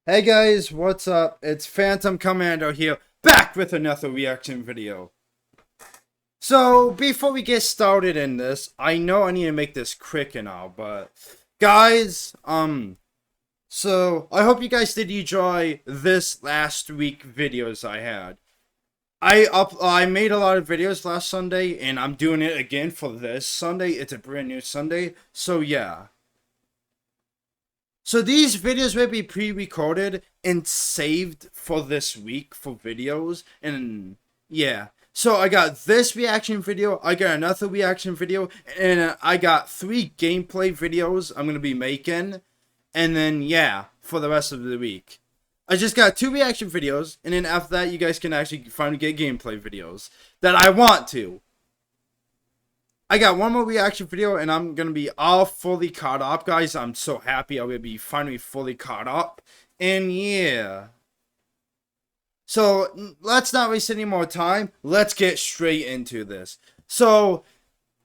Hey guys, what's up? It's Phantom Commando here, back with another reaction video. So, before we get started in this, I know I need to make this quick and all, but guys, so I hope you guys did enjoy this last week videos I had. I made a lot of videos last Sunday, and I'm doing it again for this Sunday. It's a brand new Sunday, so yeah. So these videos will be pre-recorded and saved for this week for videos, and yeah. So I got this reaction video, I got another reaction video, and I got 3 gameplay videos I'm going to be making, and then yeah, for the rest of the week. I just got 2 reaction videos, and then after that you guys can actually finally get gameplay videos that I want to. I got 1 more reaction video, and I'm going to be all fully caught up, guys. I'm so happy I'm going to be finally fully caught up. And yeah. So, let's not waste any more time. Let's get straight into this. So,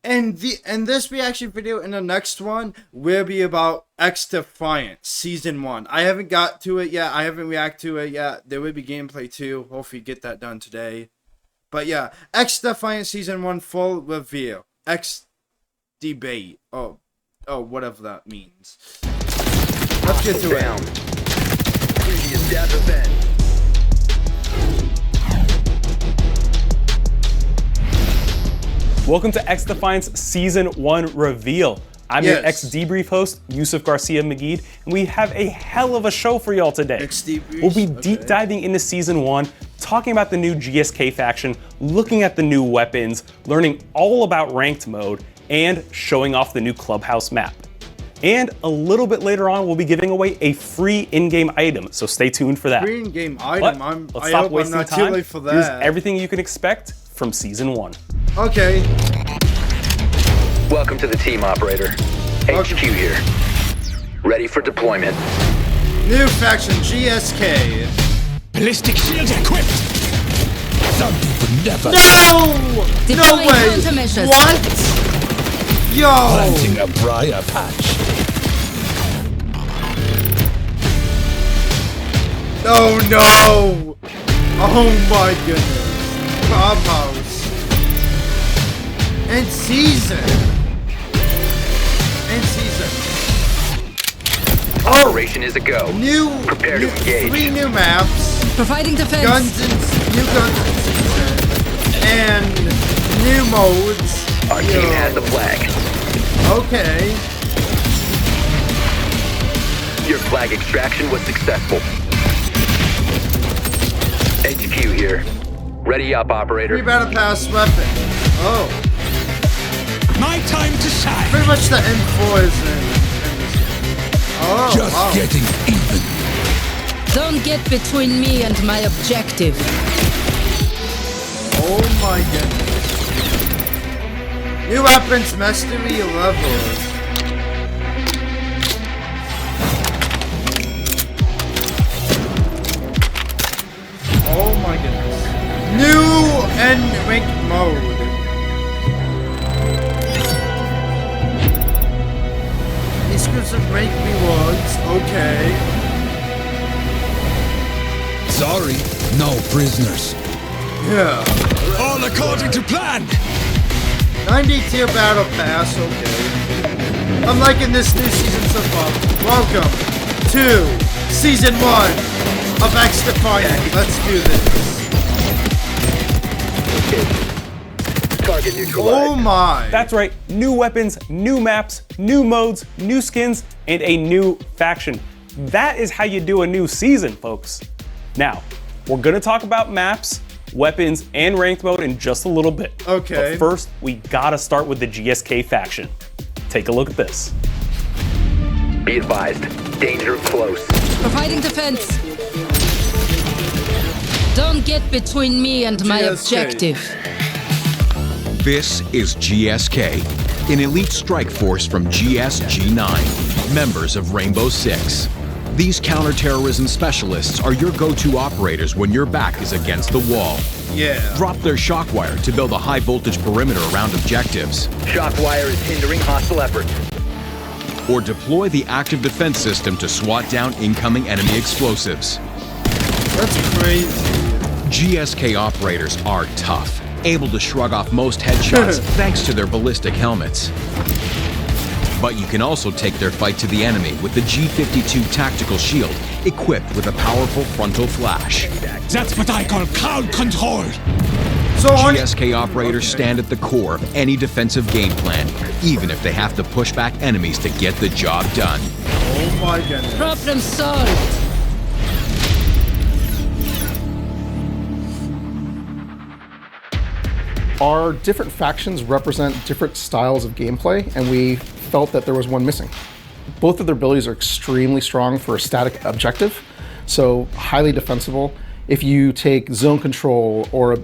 in this reaction video and the next one will be about XDefiant Season 1. I haven't got to it yet. I haven't reacted to it yet. There will be gameplay too. Hopefully get that done today. But yeah, XDefiant Season 1 full reveal. XDebrief. Oh, whatever that means. Let's get to it. Welcome to XDefiant's Season 1 reveal. I'm your XDebrief host, Yusuf Garcia McGee, and we have a hell of a show for y'all today. We'll be deep diving into Season 1, talking about the new GSK faction, looking at the new weapons, learning all about ranked mode, and showing off the new clubhouse map. And a little bit later on, we'll be giving away a free in-game item, so stay tuned for that. Free in-game item? Let's stop wasting time. Too late for that. Here's everything you can expect from Season 1. Okay. Welcome to the team, operator. HQ here. Ready for deployment. New faction, GSK. Ballistic shields equipped. Some people never. No! No way! What? Yo! Planting a briar patch. Oh no! Oh my goodness. Clubhouse. And season. Operation is a go. Prepare to engage. 3 new maps. Providing defense. New guns in season. And new modes. Our team has the flag. Okay. Your flag extraction was successful. HQ here. Ready up, operator. 3 battle pass weapon. Oh. My time to shine. Pretty much the M4 is in this game. Oh, just getting even. Don't get between me and my objective. Oh my goodness. New weapons mastery levels. Oh my goodness. New and ranked mode. Exclusive rank rewards. Okay. Sorry, no prisoners. Yeah. All according to plan. 90 tier battle pass, okay. I'm liking this new season so far. Welcome to Season 1 of XDefiant. Let's do this. Target neutralized. Oh my. That's right, new weapons, new maps, new modes, new skins, and a new faction. That is how you do a new season, folks. Now, we're gonna talk about maps, weapons, and ranked mode in just a little bit. Okay. But first, we gotta start with the GSK faction. Take a look at this. Be advised, danger close. Providing defense. Don't get between me and my objective. This is GSK, an elite strike force from GSG9, members of Rainbow Six. These counterterrorism specialists are your go-to operators when your back is against the wall. Yeah. Drop their shockwire to build a high-voltage perimeter around objectives. Shockwire is hindering hostile efforts. or deploy the active defense system to swat down incoming enemy explosives. That's crazy. GSK operators are tough, able to shrug off most headshots thanks to their ballistic helmets. But you can also take their fight to the enemy with the G52 tactical shield, equipped with a powerful frontal flash. That's what I call crowd control. So GSK operators stand at the core of any defensive game plan, even if they have to push back enemies to get the job done. Oh my goodness. Problem solved. Our different factions represent different styles of gameplay, and we felt that there was one missing. Both of their abilities are extremely strong for a static objective, so highly defensible. If you take zone control or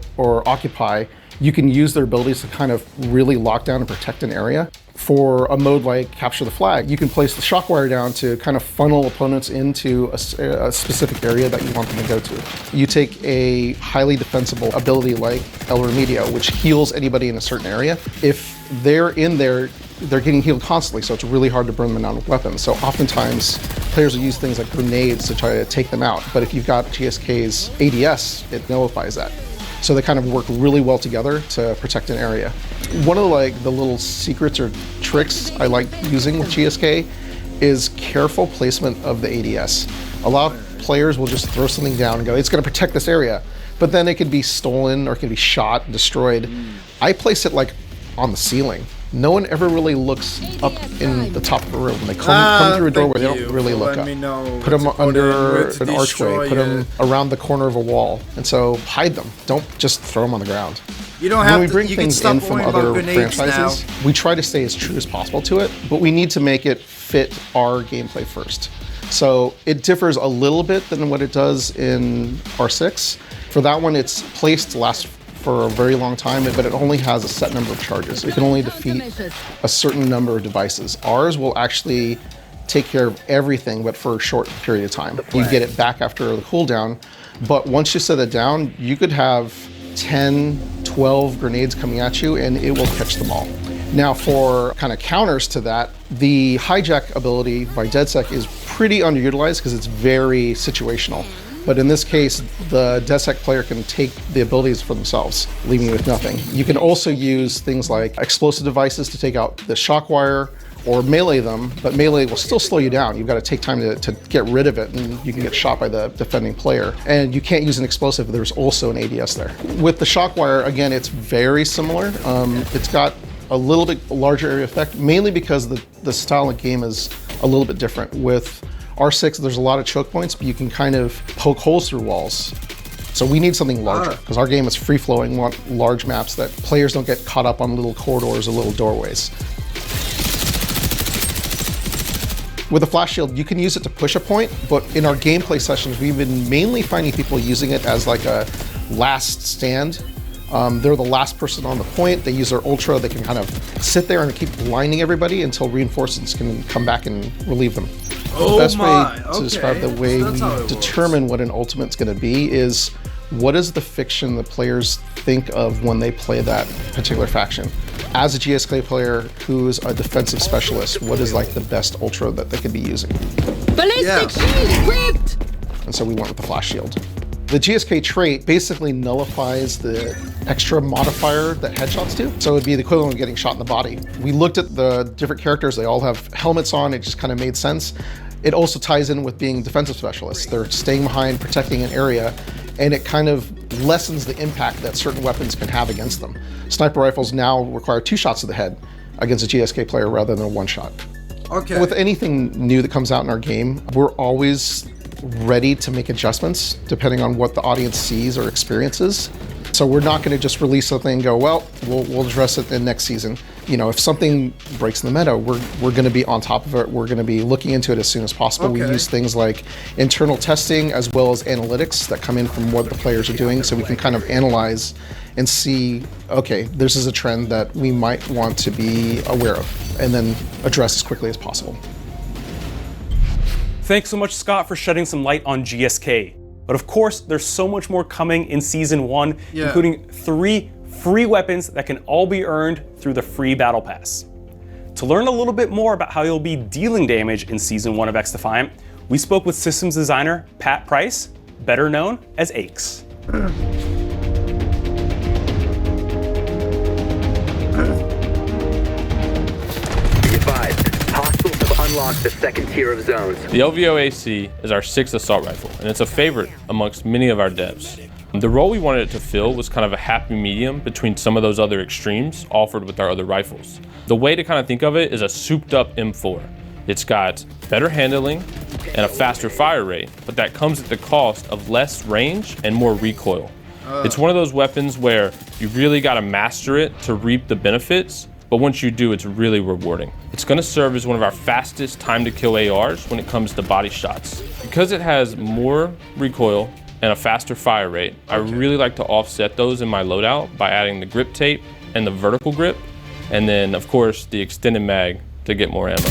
occupy, you can use their abilities to kind of really lock down and protect an area. For a mode like capture the flag, you can place the shock wire down to kind of funnel opponents into a specific area that you want them to go to. You take a highly defensible ability like El Remedio, which heals anybody in a certain area. If they're in there, they're getting healed constantly, so it's really hard to burn them down with weapons. So oftentimes, players will use things like grenades to try to take them out. But if you've got GSK's ADS, it nullifies that. So they kind of work really well together to protect an area. One of the little secrets or tricks I like using with GSK is careful placement of the ADS. A lot of players will just throw something down and go, it's going to protect this area. But then it could be stolen or it can be shot and destroyed. I place it like on the ceiling. No one ever really looks up in the top of a room. They come through a doorway, they don't really look up. Put them under an archway, put them around the corner of a wall. And so hide them. Don't just throw them on the ground. You don't have when we bring you things in from other franchises, we try to stay as true as possible to it, but we need to make it fit our gameplay first. So it differs a little bit than what it does in R6. For that one, it's placed to last for a very long time, but it only has a set number of charges. It can only defeat a certain number of devices. Ours will actually take care of everything, but for a short period of time. You get it back after the cooldown, but once you set it down, you could have 10, 12 grenades coming at you and it will catch them all. Now for kind of counters to that, the hijack ability by DedSec is pretty underutilized because it's very situational. But in this case, the DedSec player can take the abilities for themselves, leaving with nothing. You can also use things like explosive devices to take out the shock wire or melee them, but melee will still slow you down. You've got to take time to get rid of it, and you can get shot by the defending player. And you can't use an explosive, there's also an ADS there. With the shock wire, again, it's very similar. It's got a little bit larger area effect, mainly because the style of game is a little bit different. With R6, there's a lot of choke points, but you can kind of poke holes through walls. So we need something larger, because our game is free-flowing. We want large maps that players don't get caught up on little corridors or little doorways. With a flash shield, you can use it to push a point, but in our gameplay sessions, we've been mainly finding people using it as like a last stand. They're the last person on the point. They use their ultra. They can kind of sit there and keep blinding everybody until reinforcements can come back and relieve them. The best way to describe the way we determine what an ultimate's going to be is what is the fiction the players think of when they play that particular faction. As a GSK player who's a defensive specialist, what is like the best ultra that they could be using? Ballistic shield equipped! And so we went with the flash shield. The GSK trait basically nullifies the extra modifier that headshots do. So it would be the equivalent of getting shot in the body. We looked at the different characters, they all have helmets on, it just kind of made sense. It also ties in with being defensive specialists. They're staying behind, protecting an area, and it kind of lessens the impact that certain weapons can have against them. Sniper rifles now require 2 shots to the head against a GSK player rather than 1 shot. Okay. With anything new that comes out in our game, we're always ready to make adjustments depending on what the audience sees or experiences. So we're not going to just release something and go, well, we'll address it in next season. You know, if something breaks in the meta, we're going to be on top of it. We're going to be looking into it as soon as possible. Okay. We use things like internal testing as well as analytics that come in from what the players are doing, so we can kind of analyze and see, okay, this is a trend that we might want to be aware of, and then address as quickly as possible. Thanks so much, Scott, for shedding some light on GSK. But of course, there's so much more coming in Season 1, including 3 free weapons that can all be earned through the free Battle Pass. To learn a little bit more about how you'll be dealing damage in Season 1 of XDefiant, we spoke with systems designer Pat Price, better known as Aches. Hostiles have unlocked the second tier of zones. The LVO-AC is our 6th assault rifle, and it's a favorite amongst many of our devs. The role we wanted it to fill was kind of a happy medium between some of those other extremes offered with our other rifles. The way to kind of think of it is a souped up M4. It's got better handling and a faster fire rate, but that comes at the cost of less range and more recoil. It's one of those weapons where you really got to master it to reap the benefits, but once you do, it's really rewarding. It's going to serve as one of our fastest time to kill ARs when it comes to body shots. Because it has more recoil and a faster fire rate, I really like to offset those in my loadout by adding the grip tape and the vertical grip, and then of course the extended mag to get more ammo.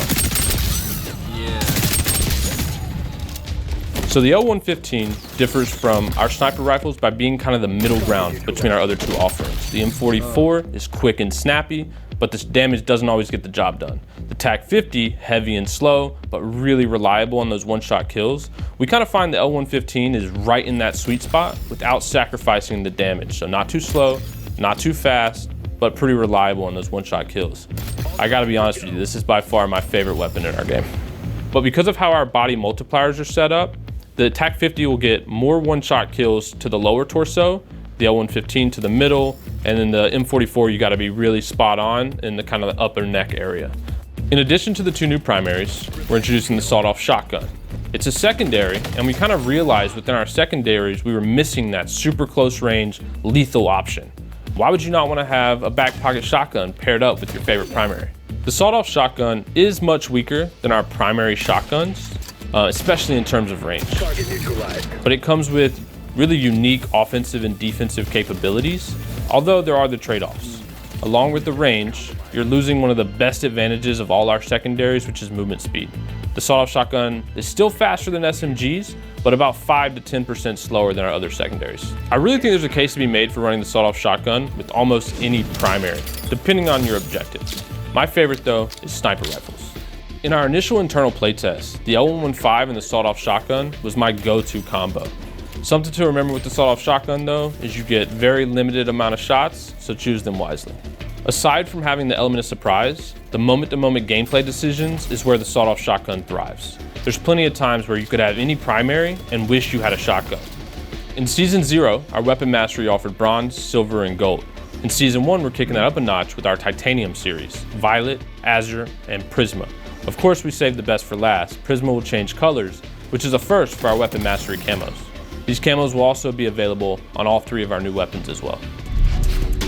So the L115 differs from our sniper rifles by being kind of the middle ground between our other two offerings. The M44 is quick and snappy, but this damage doesn't always get the job done. The TAC-50, heavy and slow, but really reliable on those one-shot kills. We kind of find the L115 is right in that sweet spot without sacrificing the damage. So not too slow, not too fast, but pretty reliable on those one-shot kills. I gotta be honest with you, this is by far my favorite weapon in our game. But because of how our body multipliers are set up, the TAC-50 will get more one-shot kills to the lower torso, the L115 to the middle, and then the M44 you gotta be really spot on in the kind of the upper neck area. In addition to the two new primaries, we're introducing the sawed-off shotgun. It's a secondary, and we kind of realized within our secondaries we were missing that super close range, lethal option. Why would you not want to have a back pocket shotgun paired up with your favorite primary? The sawed-off shotgun is much weaker than our primary shotguns, especially in terms of range. But it comes with really unique offensive and defensive capabilities, although there are the trade-offs. Along with the range, you're losing one of the best advantages of all our secondaries, which is movement speed. The sawed-off shotgun is still faster than SMGs, but about 5 to 10% slower than our other secondaries. I really think there's a case to be made for running the sawed-off shotgun with almost any primary, depending on your objectives. My favorite though is sniper rifles. In our initial internal playtest, the L115 and the sawed-off shotgun was my go-to combo. Something to remember with the sawed-off shotgun though is you get very limited amount of shots, so choose them wisely. Aside from having the element of surprise, the moment-to-moment gameplay decisions is where the sawed-off shotgun thrives. There's plenty of times where you could have any primary and wish you had a shotgun. In Season 0, our weapon mastery offered bronze, silver, and gold. In Season 1, we're kicking that up a notch with our titanium series, Violet, Azure, and Prisma. Of course, we saved the best for last. Prisma will change colors, which is a first for our weapon mastery camos. These camos will also be available on all 3 of our new weapons as well.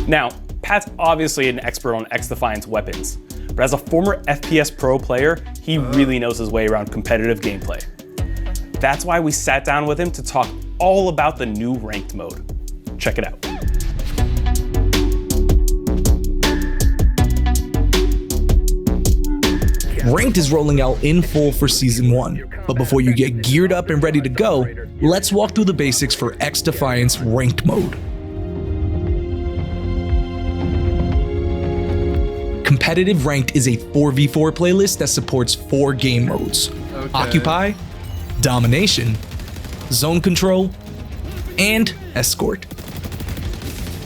Now, Pat's obviously an expert on XDefiant's weapons, but as a former FPS Pro player, he really knows his way around competitive gameplay. That's why we sat down with him to talk all about the new ranked mode. Check it out. Ranked is rolling out in full for Season 1, but before you get geared up and ready to go, let's walk through the basics for XDefiant's Ranked mode. Competitive Ranked is a 4v4 playlist that supports 4 game modes: Occupy, Domination, Zone Control, and Escort.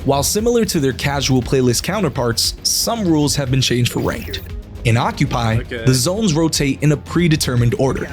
While similar to their casual playlist counterparts, some rules have been changed for Ranked. In Occupy, the zones rotate in a predetermined order.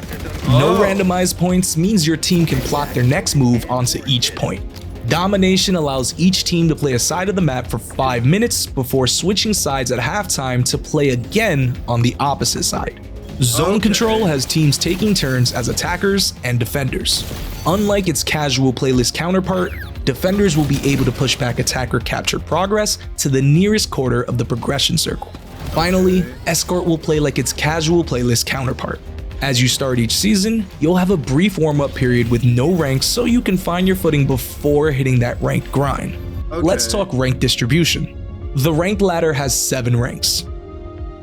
No randomized points means your team can plot their next move onto each point. Domination allows each team to play a side of the map for 5 minutes before switching sides at halftime to play again on the opposite side. Zone Control has teams taking turns as attackers and defenders. Unlike its casual playlist counterpart, defenders will be able to push back attacker capture progress to the nearest quarter of the progression circle. Finally, Escort will play like its casual playlist counterpart. As you start each season, you'll have a brief warm-up period with no ranks so you can find your footing before hitting that ranked grind. Let's talk rank distribution. The ranked ladder has 7 ranks: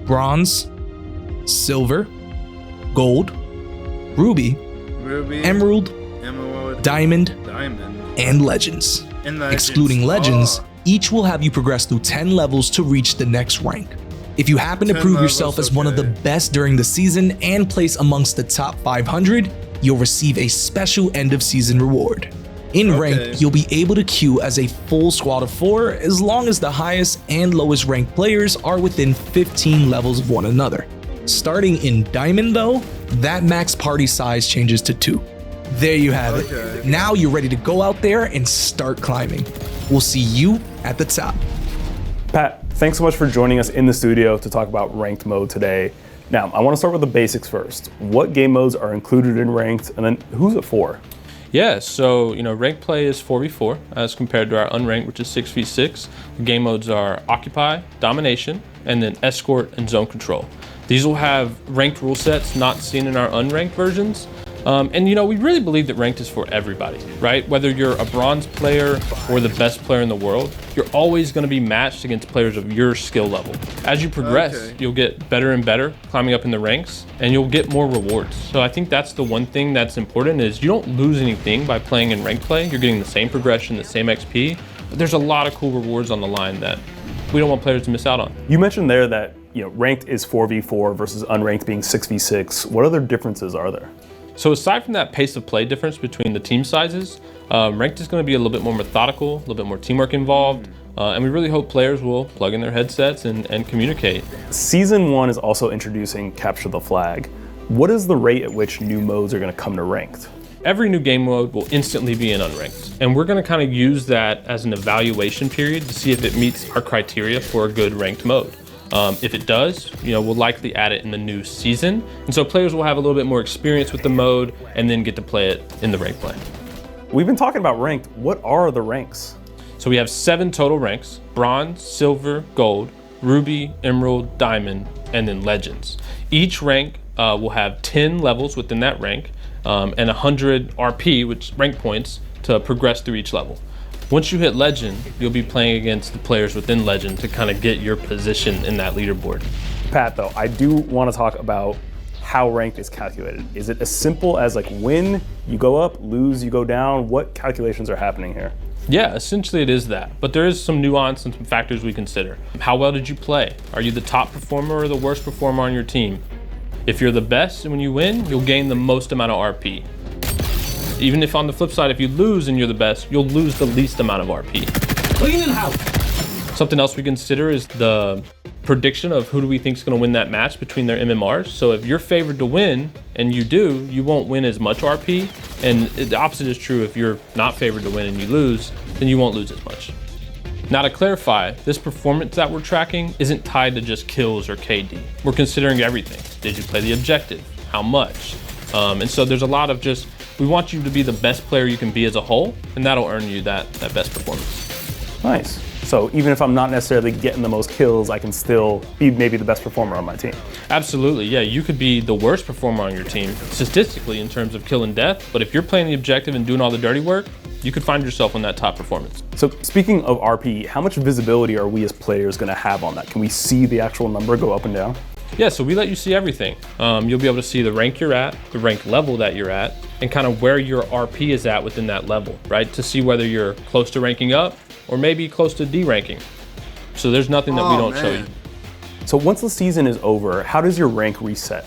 Bronze, Silver, Gold, Ruby, Emerald, Diamond, and Legends. Excluding Legends, each will have you progress through 10 levels to reach the next rank. If you happen to 10 prove levels, yourself as one of the best during the season and place amongst the top 500, you'll receive a special end of season reward. In ranked, you'll be able to queue as a full squad of 4 as long as the highest and lowest ranked players are within 15 levels of one another. Starting in Diamond though, that max party size changes to 2. There you have it. Now you're ready to go out there and start climbing. We'll see you at the top. Pat, thanks so much for joining us in the studio to talk about ranked mode today. Now, I want to start with the basics first. What game modes are included in ranked, and then who's it for? Yeah, so ranked play is 4v4 as compared to our unranked, which is 6v6. The game modes are Occupy, Domination, and then Escort and Zone Control. These will have ranked rule sets not seen in our unranked versions. And we really believe that ranked is for everybody, right? Whether you're a bronze player or the best player in the world, you're always going to be matched against players of your skill level. As you progress, you'll get better and better climbing up in the ranks, and you'll get more rewards. So I think that's the one thing that's important is you don't lose anything by playing in ranked play. You're getting the same progression, the same XP, but there's a lot of cool rewards on the line that we don't want players to miss out on. You mentioned there that ranked is 4v4 versus unranked being 6v6. What other differences are there? So aside from that pace of play difference between the team sizes, ranked is going to be a little bit more methodical, a little bit more teamwork involved, and we really hope players will plug in their headsets and communicate. Season 1 is also introducing Capture the Flag. What is the rate at which new modes are going to come to ranked? Every new game mode will instantly be in unranked, and we're going to kind of use that as an evaluation period to see if it meets our criteria for a good ranked mode. If it does, we'll likely add it in the new season. And so players will have a little bit more experience with the mode and then get to play it in the ranked play. We've been talking about ranked. What are the ranks? So we have 7 total ranks: bronze, silver, gold, ruby, emerald, diamond, and then legends. Each rank will have 10 levels within that rank and 100 RP, which rank points, to progress through each level. Once you hit Legend, you'll be playing against the players within Legend to kind of get your position in that leaderboard. Pat, though, I do want to talk about how ranked is calculated. Is it as simple as win, you go up, lose, you go down? What calculations are happening here? Yeah, essentially it is that, but there is some nuance and some factors we consider. How well did you play? Are you the top performer or the worst performer on your team? If you're the best and when you win, you'll gain the most amount of RP. Even if on the flip side, if you lose and you're the best, you'll lose the least amount of RP. Clean house. Something else we consider is the prediction of who do we think is going to win that match between their MMRs. So if you're favored to win and you do, you won't win as much RP. And the opposite is true. If you're not favored to win and you lose, then you won't lose as much. Now to clarify, this performance that we're tracking isn't tied to just kills or KD. We're considering everything. Did you play the objective? How much? And so there's a lot of we want you to be the best player you can be as a whole, and that'll earn you that best performance. Nice. So even if I'm not necessarily getting the most kills, I can still be maybe the best performer on my team. Absolutely, yeah. You could be the worst performer on your team, statistically in terms of kill and death, but if you're playing the objective and doing all the dirty work, you could find yourself in that top performance. So speaking of RP, how much visibility are we as players going to have on that? Can we see the actual number go up and down? Yeah, so we let you see everything. You'll be able to see the rank you're at, the rank level that you're at, and kind of where your RP is at within that level, right? To see whether you're close to ranking up or maybe close to D-ranking. So there's nothing that we don't show you. So once the season is over, how does your rank reset?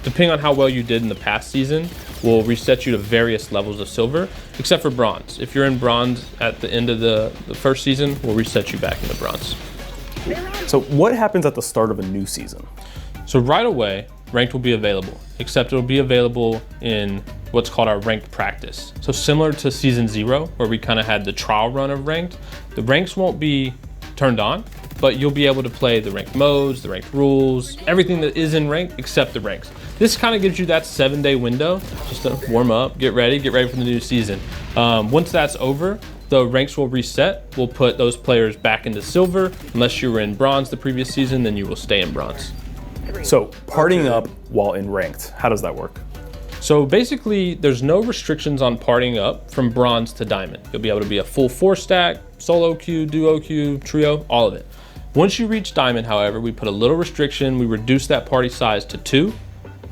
Depending on how well you did in the past season, we'll reset you to various levels of silver, except for bronze. If you're in bronze at the end of the first season, we'll reset you back into bronze. So what happens at the start of a new season? So right away, ranked will be available, except it'll be available in what's called our ranked practice. So similar to season 0, where we kind of had the trial run of ranked, the ranks won't be turned on, but you'll be able to play the ranked modes, the ranked rules, everything that is in ranked except the ranks. This kind of gives you that 7-day window just to warm up, get ready for the new season. Once that's over, the ranks will reset. We'll put those players back into silver. Unless you were in bronze the previous season, then you will stay in bronze. So partying up while in ranked, how does that work? So basically, there's no restrictions on partying up from bronze to diamond. You'll be able to be a full 4-stack, solo queue, duo queue, trio, all of it. Once you reach diamond, however, we put a little restriction. We reduce that party size to 2,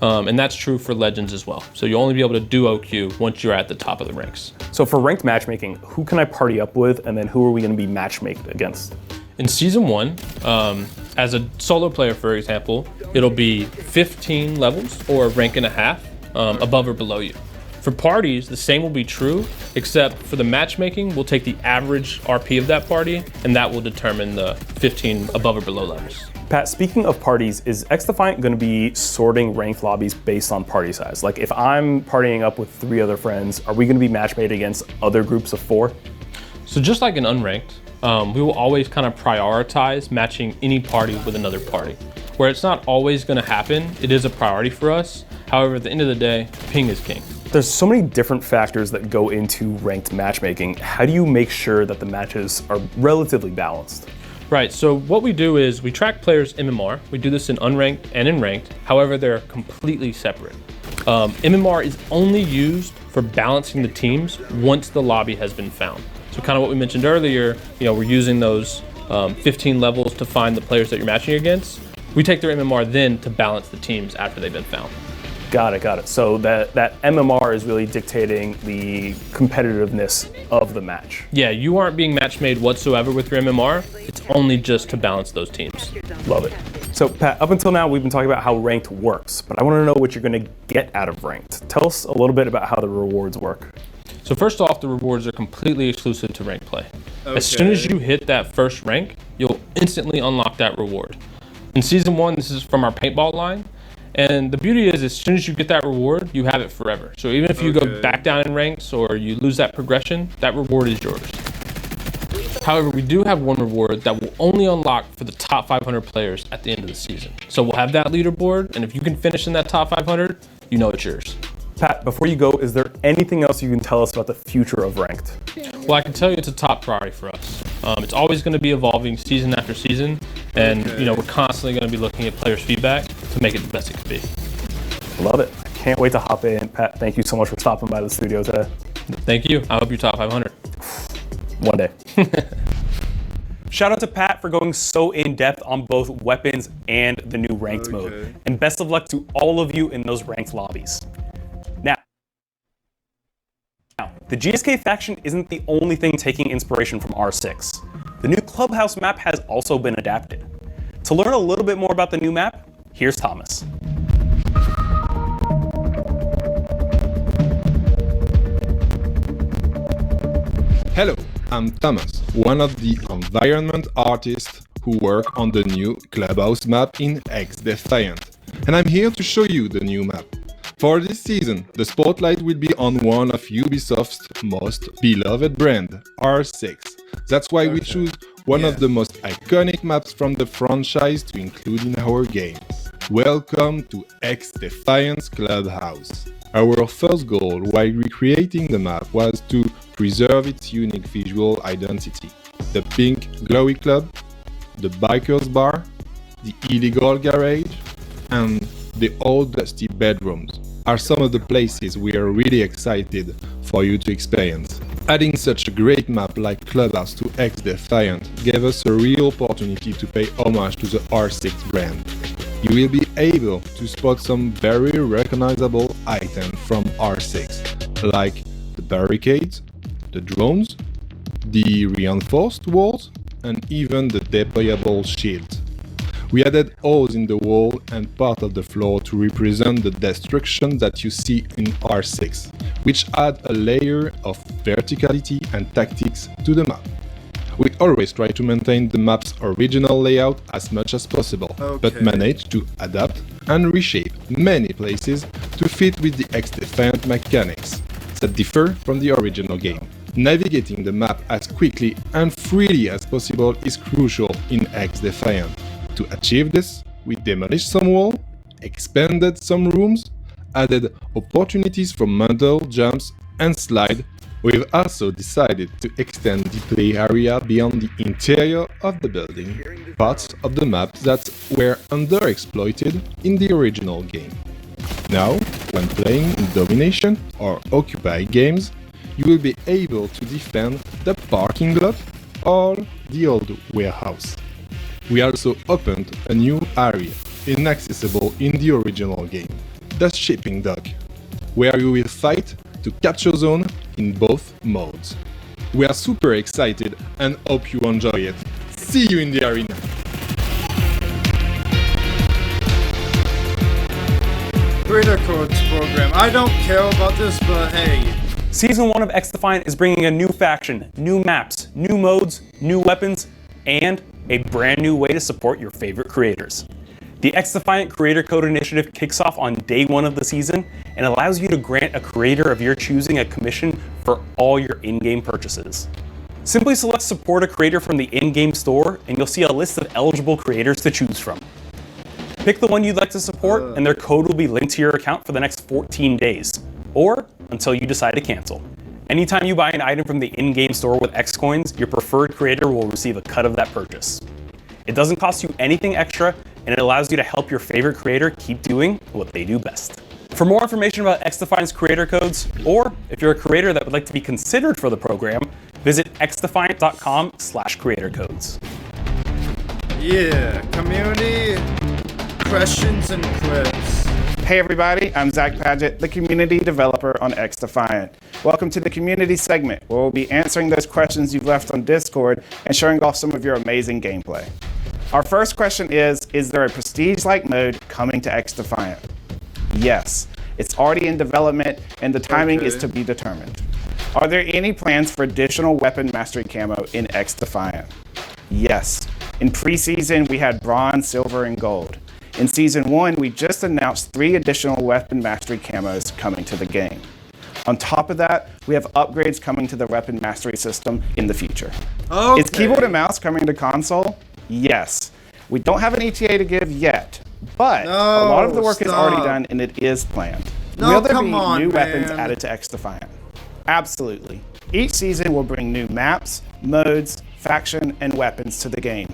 and that's true for legends as well. So you'll only be able to duo queue once you're at the top of the ranks. So for ranked matchmaking, who can I party up with, and then who are we going to be matchmaked against? In Season 1, as a solo player, for example, it'll be 15 levels or a rank and a half above or below you. For parties, the same will be true, except for the matchmaking, we'll take the average RP of that party, and that will determine the 15 above or below levels. Pat, speaking of parties, is XDefiant going to be sorting ranked lobbies based on party size? Like if I'm partying up with 3 other friends, are we going to be matchmade against other groups of 4? So just like in unranked, we will always kind of prioritize matching any party with another party. Where it's not always going to happen, it is a priority for us. However, at the end of the day, ping is king. There's so many different factors that go into ranked matchmaking. How do you make sure that the matches are relatively balanced? Right, so what we do is we track players' MMR. We do this in unranked and in ranked. However, they're completely separate. MMR is only used for balancing the teams once the lobby has been found. So kind of what we mentioned earlier, we're using those 15 levels to find the players that you're matching against. We take their MMR then to balance the teams after they've been found. Got it. So that MMR is really dictating the competitiveness of the match. Yeah, you aren't being match made whatsoever with your MMR. It's only just to balance those teams. Love it. So Pat, up until now, we've been talking about how ranked works, but I want to know what you're going to get out of ranked. Tell us a little bit about how the rewards work. So first off, the rewards are completely exclusive to ranked play. Okay. As soon as you hit that first rank, you'll instantly unlock that reward. In Season 1, this is from our paintball line. And the beauty is, as soon as you get that reward, you have it forever. So even if you go back down in ranks or you lose that progression, that reward is yours. However, we do have one reward that will only unlock for the top 500 players at the end of the season. So we'll have that leaderboard, and if you can finish in that top 500, you know it's yours. Pat, before you go, is there anything else you can tell us about the future of ranked? Well, I can tell you it's a top priority for us. It's always going to be evolving season after season, and we're constantly going to be looking at players' feedback to make it the best it can be. Love it. I can't wait to hop in. Pat, thank you so much for stopping by the studio today. Thank you. I hope you're top 500. One day. Shout out to Pat for going so in-depth on both weapons and the new ranked mode. And best of luck to all of you in those ranked lobbies. Now, the GSK faction isn't the only thing taking inspiration from R6. The new Clubhouse map has also been adapted. To learn a little bit more about the new map, here's Thomas. Hello, I'm Thomas, one of the environment artists who work on the new Clubhouse map in XDefiant. And I'm here to show you the new map. For this season, the spotlight will be on one of Ubisoft's most beloved brand, R6. That's why we choose one of the most iconic maps from the franchise to include in our game. Welcome to XDefiant's Clubhouse. Our first goal while recreating the map was to preserve its unique visual identity. The pink glowy club, the biker's bar, the illegal garage, and the old dusty bedrooms are some of the places we are really excited for you to experience. Adding such a great map like Clubhouse to XDefiant gave us a real opportunity to pay homage to the R6 brand. You will be able to spot some very recognizable items from R6, like the barricades, the drones, the reinforced walls, and even the deployable shields. We added holes in the wall and part of the floor to represent the destruction that you see in R6, which add a layer of verticality and tactics to the map. We always try to maintain the map's original layout as much as possible, but manage to adapt and reshape many places to fit with the XDefiant mechanics that differ from the original game. Navigating the map as quickly and freely as possible is crucial in XDefiant. To achieve this, we demolished some walls, expanded some rooms, added opportunities for mantle, jumps, and slide. We've also decided to extend the play area beyond the interior of the building, parts of the map that were underexploited in the original game. Now, when playing in Domination or Occupy games, you will be able to defend the parking lot or the old warehouse. We also opened a new area, inaccessible in the original game, the shipping dock, where you will fight to capture zone in both modes. We are super excited and hope you enjoy it. See you in the arena. Creator codes program. I don't care about this, but hey. Season 1 of XDefiant is bringing a new faction, new maps, new modes, new weapons, and a brand new way to support your favorite creators. The XDefiant Creator Code Initiative kicks off on day 1 of the season and allows you to grant a creator of your choosing a commission for all your in-game purchases. Simply select Support a Creator from the in-game store and you'll see a list of eligible creators to choose from. Pick the one you'd like to support and their code will be linked to your account for the next 14 days, or until you decide to cancel. Anytime you buy an item from the in-game store with X coins, your preferred creator will receive a cut of that purchase. It doesn't cost you anything extra, and it allows you to help your favorite creator keep doing what they do best. For more information about XDefiant's creator codes, or if you're a creator that would like to be considered for the program, visit xdefiant.com/creatorcodes. Yeah, community questions and clips. Hey everybody, I'm Zach Paget, the community developer on XDefiant. Welcome to the community segment, where we'll be answering those questions you've left on Discord and showing off some of your amazing gameplay. Our first question is there a prestige-like mode coming to XDefiant? Yes, it's already in development and the timing is to be determined. Are there any plans for additional weapon mastery camo in XDefiant? Yes. In preseason, we had bronze, silver, and gold. In Season 1, we just announced 3 additional weapon mastery camos coming to the game. On top of that, we have upgrades coming to the weapon mastery system in the future. Okay. Is keyboard and mouse coming to console? Yes. We don't have an ETA to give yet, but a lot of the work is already done and it is planned. Will there be new weapons added to XDefiant? Absolutely. Each season will bring new maps, modes, faction, and weapons to the game.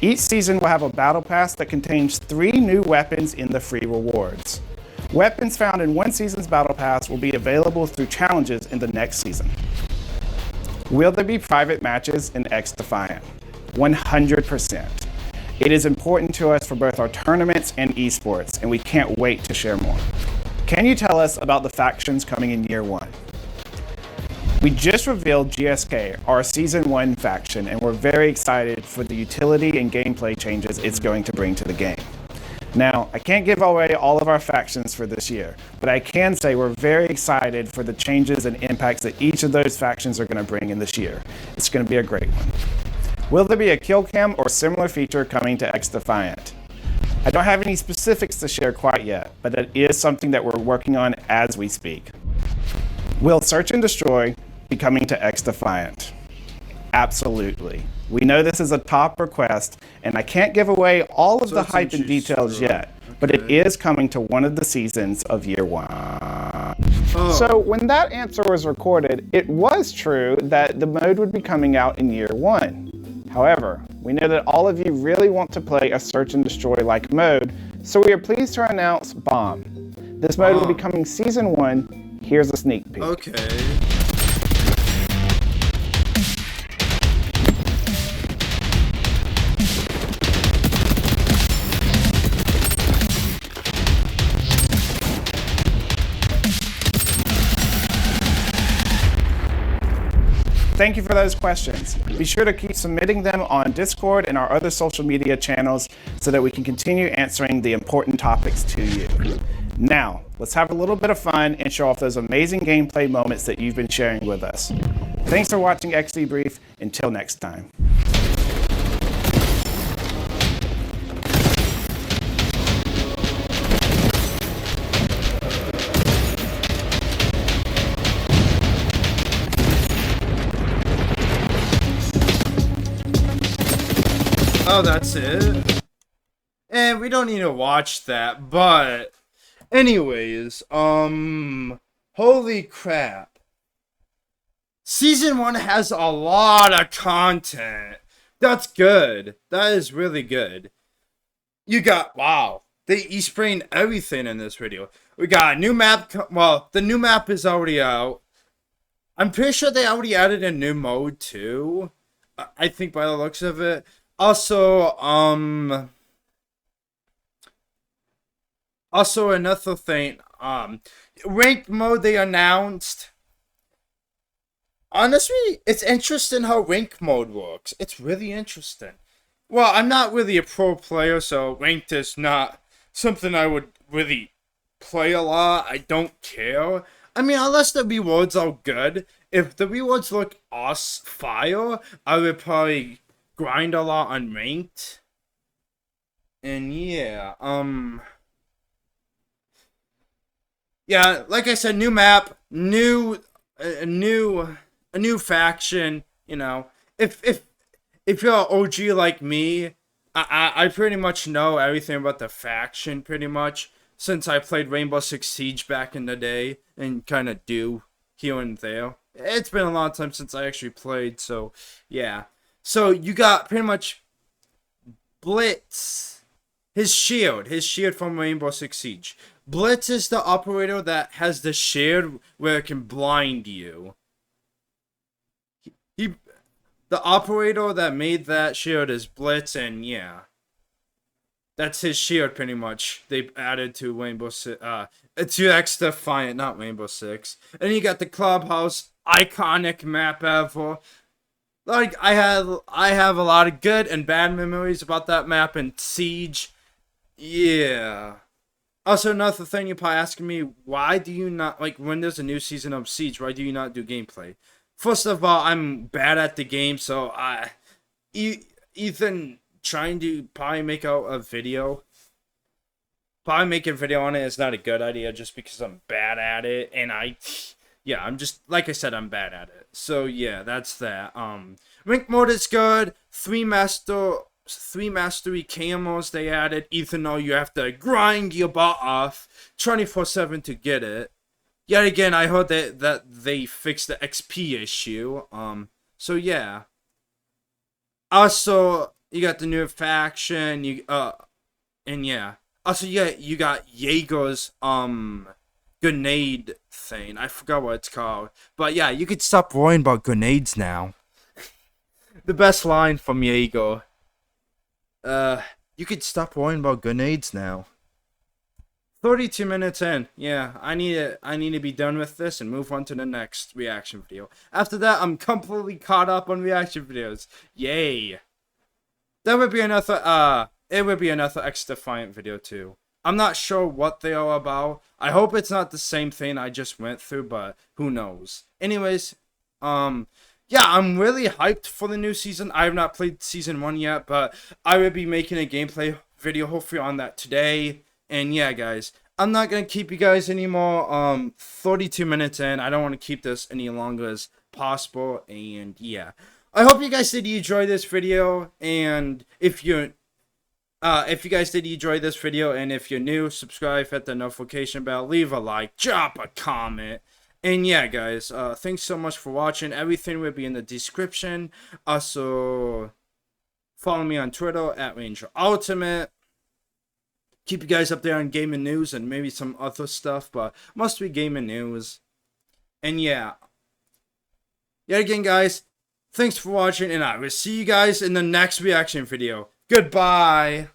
Each season will have a battle pass that contains 3 new weapons in the free rewards. Weapons found in one season's battle pass will be available through challenges in the next season. Will there be private matches in XDefiant? 100%. It is important to us for both our tournaments and esports, and we can't wait to share more. Can you tell us about the factions coming in year 1? We just revealed GSK, our Season 1 faction, and we're very excited for the utility and gameplay changes it's going to bring to the game. Now, I can't give away all of our factions for this year, but I can say we're very excited for the changes and impacts that each of those factions are going to bring in this year. It's going to be a great one. Will there be a kill cam or similar feature coming to XDefiant? I don't have any specifics to share quite yet, but it is something that we're working on as we speak. Will Search and Destroy be coming to XDefiant? Absolutely. We know this is a top request, and I can't give away all of the hype and details yet, but it is coming to one of the seasons of year 1. So when that answer was recorded, it was true that the mode would be coming out in year 1. However, we know that all of you really want to play a Search and Destroy-like mode, so we are pleased to announce Bomb. This mode will be coming Season 1. Here's a sneak peek. Okay. Thank you for those questions. Be sure to keep submitting them on Discord and our other social media channels so that we can continue answering the important topics to you. Now, let's have a little bit of fun and show off those amazing gameplay moments that you've been sharing with us. Thanks for watching XDebrief. Until next time. Oh, that's it? And we don't need to watch that, but anyways, holy crap. Season 1 has a lot of content. That's good. That is really good. You got, wow, they e-sprained everything in this video. We got a new map, well, the new map is already out. I'm pretty sure they already added a new mode too. I think by the looks of it. Also, another thing, ranked mode they announced. honestly, it's interesting how rank mode works. It's really interesting. Well, I'm not really a pro player, so ranked is not something I would really play a lot. I don't care. I mean, unless the rewards are good. If the rewards look fire, I would probably grind a lot on ranked. And yeah, yeah, like I said, new map, a new faction. You know, if you're an OG like me, I pretty much know everything about the faction pretty much since I played Rainbow Six Siege back in the day and kind of do here and there. It's been a long time since I actually played, so yeah. So you got pretty much Blitz, his shield from Rainbow Six Siege. Blitz is the operator that has the shield where it can blind you. The operator that made that shield is Blitz, and yeah. That's his shield, pretty much. They added to Rainbow Six, to XDefiant, not Rainbow Six. And you got the clubhouse, iconic map ever. Like, I have a lot of good and bad memories about that map in Siege. Yeah. Also, another thing you're probably asking me, why do you not, like, when there's a new season of Siege, why do you not do gameplay? First of all, I'm bad at the game, so Ethan trying to probably make out a video. Probably make a video on it is not a good idea just because I'm bad at it, and yeah, I'm just, like I said, I'm bad at it. So yeah, that's that. Rank mode is good. Three mastery camos they added, even though you have to grind your butt off 24/7 to get it. Yet again, I heard that they fixed the XP issue. So yeah. Also, you got the new faction. And yeah. Also, yeah, you got Jaeger's grenade thing. I forgot what it's called. But yeah, you could stop worrying about grenades now. The best line from Jaeger. You could stop worrying about grenades now. 32 minutes in. Yeah, I need to be done with this and move on to the next reaction video. After that, I'm completely caught up on reaction videos. Yay. That would be another it would be another XDefiant video too. I'm not sure what they are about. I hope it's not the same thing I just went through, but who knows. Anyways, yeah, I'm really hyped for the new season. I have not played season 1 yet, but I will be making a gameplay video hopefully on that today. And yeah, guys, I'm not going to keep you guys anymore. 32 minutes in. I don't want to keep this any longer as possible. And yeah, I hope you guys did enjoy this video. And if you guys did enjoy this video, and if you're new, subscribe, hit the notification bell, leave a like, drop a comment. And yeah, guys, thanks so much for watching. Everything will be in the description. Also, follow me on Twitter at Ranger Ultimate. Keep you guys up there on gaming news and maybe some other stuff, but must be gaming news. And yeah. Yet again, guys, thanks for watching, and I will see you guys in the next reaction video. Goodbye.